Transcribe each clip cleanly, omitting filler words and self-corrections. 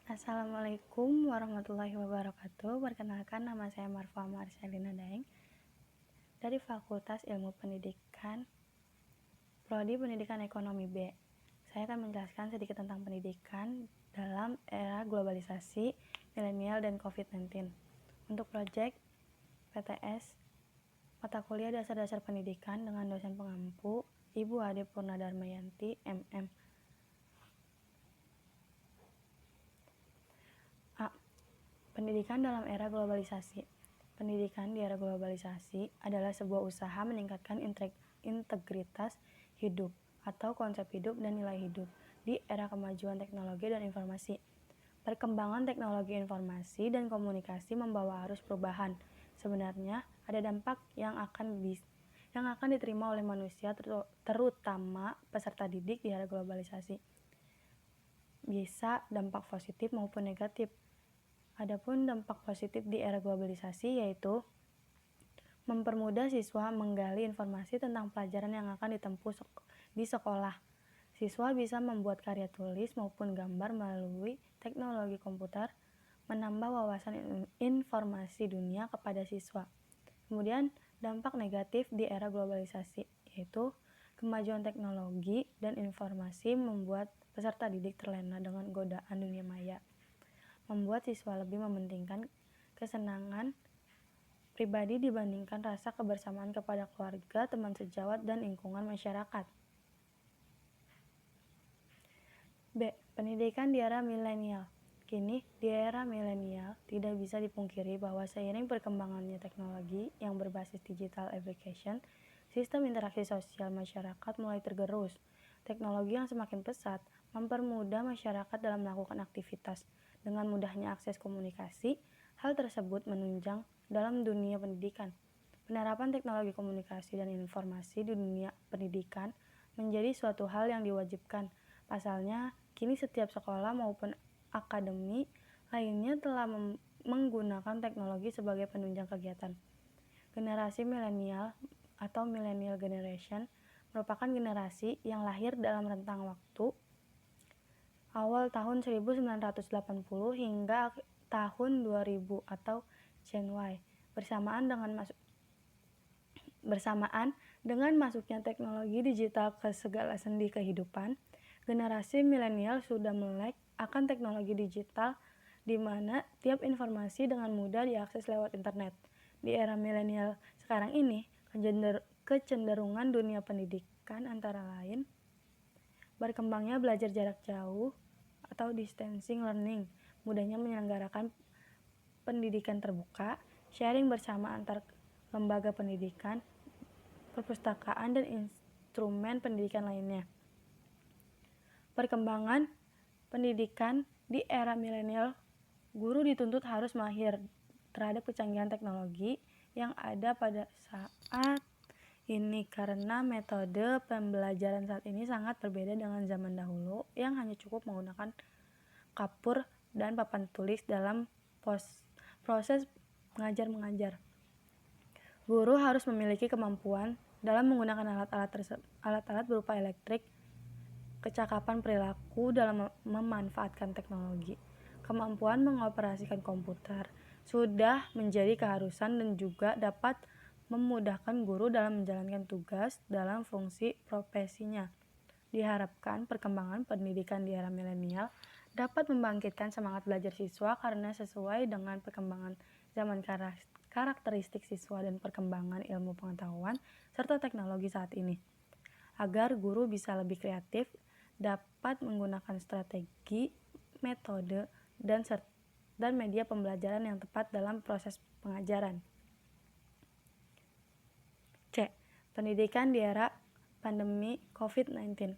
Assalamualaikum warahmatullahi wabarakatuh. Perkenalkan, nama saya Marfa Marcelina Daeng dari Fakultas Ilmu Pendidikan, Prodi Pendidikan Ekonomi B. Saya akan menjelaskan sedikit tentang pendidikan dalam era globalisasi, milenial, dan COVID-19. Untuk proyek PTS, mata kuliah dasar-dasar pendidikan dengan dosen pengampu Ibu Ade Purnadarmayanti, MM. A. Pendidikan dalam era globalisasi. Pendidikan di era globalisasi adalah sebuah usaha meningkatkan integritas hidup atau konsep hidup dan nilai hidup di era kemajuan teknologi dan informasi. Perkembangan teknologi informasi dan komunikasi membawa arus perubahan. Sebenarnya ada dampak yang akan diterima oleh manusia, terutama peserta didik di era globalisasi. Bisa dampak positif maupun negatif. Adapun dampak positif di era globalisasi yaitu mempermudah siswa menggali informasi tentang pelajaran yang akan ditempuh di sekolah. Siswa bisa membuat karya tulis maupun gambar melalui teknologi komputer, menambah wawasan informasi dunia kepada siswa. Kemudian dampak negatif di era globalisasi yaitu kemajuan teknologi dan informasi membuat peserta didik terlena dengan godaan dunia maya, membuat siswa lebih mementingkan kesenangan pribadi dibandingkan rasa kebersamaan kepada keluarga, teman sejawat, dan lingkungan masyarakat. B. Pendidikan di era milenial. Kini, di era milenial, tidak bisa dipungkiri bahwa seiring perkembangannya teknologi yang berbasis digital application, sistem interaksi sosial masyarakat mulai tergerus. Teknologi yang semakin pesat mempermudah masyarakat dalam melakukan aktivitas. Dengan mudahnya akses komunikasi, hal tersebut menunjang dalam dunia pendidikan. Penerapan teknologi komunikasi dan informasi di dunia pendidikan menjadi suatu hal yang diwajibkan. Pasalnya, kini setiap sekolah maupun akademi lainnya telah menggunakan teknologi sebagai penunjang kegiatan. Generasi milenial atau millennial generation merupakan generasi yang lahir dalam rentang waktu awal tahun 1980 hingga tahun 2000 atau Gen Y. Bersamaan dengan masuknya teknologi digital ke segala sendi kehidupan, generasi milenial sudah melek akan teknologi digital di mana tiap informasi dengan mudah diakses lewat internet. Di era milenial sekarang ini, kecenderungan dunia pendidikan antara lain berkembangnya belajar jarak jauh atau distancing learning, mudahnya menyelenggarakan pendidikan terbuka, sharing bersama antar lembaga pendidikan, perpustakaan, dan instrumen pendidikan lainnya. Perkembangan pendidikan di era milenial, guru dituntut harus mahir terhadap kecanggihan teknologi yang ada pada saat ini karena metode pembelajaran saat ini sangat berbeda dengan zaman dahulu yang hanya cukup menggunakan kapur dan papan tulis dalam proses mengajar. Guru harus memiliki kemampuan dalam menggunakan alat-alat berupa elektrik, kecakapan perilaku dalam memanfaatkan teknologi, kemampuan mengoperasikan komputer sudah menjadi keharusan dan juga dapat memudahkan guru dalam menjalankan tugas dalam fungsi profesinya. Diharapkan perkembangan pendidikan di era milenial dapat membangkitkan semangat belajar siswa karena sesuai dengan perkembangan zaman, karakteristik siswa dan perkembangan ilmu pengetahuan serta teknologi saat ini. Agar guru bisa lebih kreatif, dapat menggunakan strategi, metode, dan media pembelajaran yang tepat dalam proses pengajaran. C. Pendidikan di era pandemi COVID-19.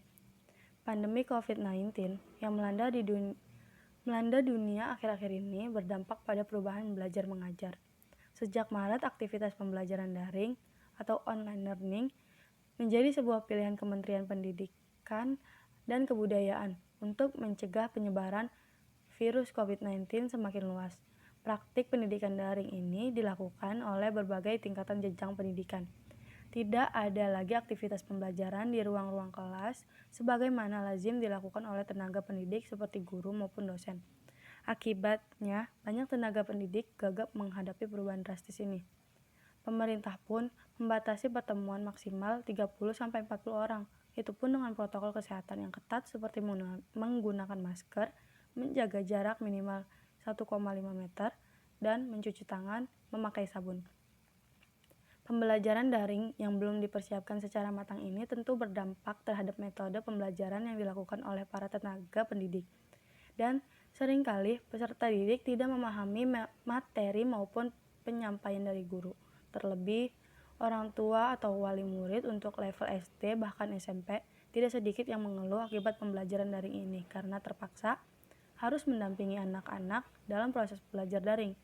Pandemi COVID-19 yang melanda dunia akhir-akhir ini berdampak pada perubahan belajar mengajar. Sejak Maret, aktivitas pembelajaran daring atau online learning menjadi sebuah pilihan Kementerian Pendidikan dan Kebudayaan untuk mencegah penyebaran virus COVID-19 semakin luas. Praktik pendidikan daring ini dilakukan oleh berbagai tingkatan jenjang pendidikan. Tidak ada lagi aktivitas pembelajaran di ruang-ruang kelas sebagaimana lazim dilakukan oleh tenaga pendidik seperti guru maupun dosen. Akibatnya, banyak tenaga pendidik gagap menghadapi perubahan drastis ini. Pemerintah pun membatasi pertemuan maksimal 30-40 orang, itu pun dengan protokol kesehatan yang ketat seperti menggunakan masker, menjaga jarak minimal 1,5 meter, dan mencuci tangan memakai sabun. Pembelajaran daring yang belum dipersiapkan secara matang ini tentu berdampak terhadap metode pembelajaran yang dilakukan oleh para tenaga pendidik. Dan seringkali peserta didik tidak memahami materi maupun penyampaian dari guru. Terlebih, orang tua atau wali murid untuk level SD bahkan SMP tidak sedikit yang mengeluh akibat pembelajaran daring ini karena terpaksa harus mendampingi anak-anak dalam proses belajar daring.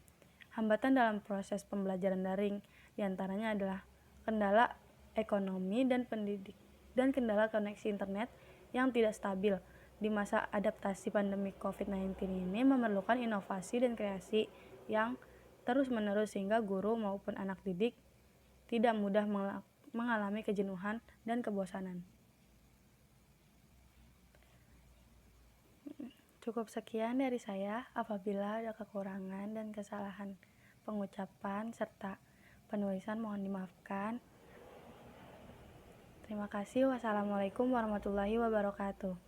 Hambatan dalam proses pembelajaran daring diantaranya adalah kendala ekonomi dan kendala koneksi internet yang tidak stabil. Di masa adaptasi pandemi COVID-19 ini memerlukan inovasi dan kreasi yang terus-menerus sehingga guru maupun anak didik tidak mudah mengalami kejenuhan dan kebosanan. Cukup sekian dari saya. Apabila ada kekurangan dan kesalahan pengucapan serta penulisan mohon dimaafkan. Terima kasih. Wassalamualaikum warahmatullahi wabarakatuh.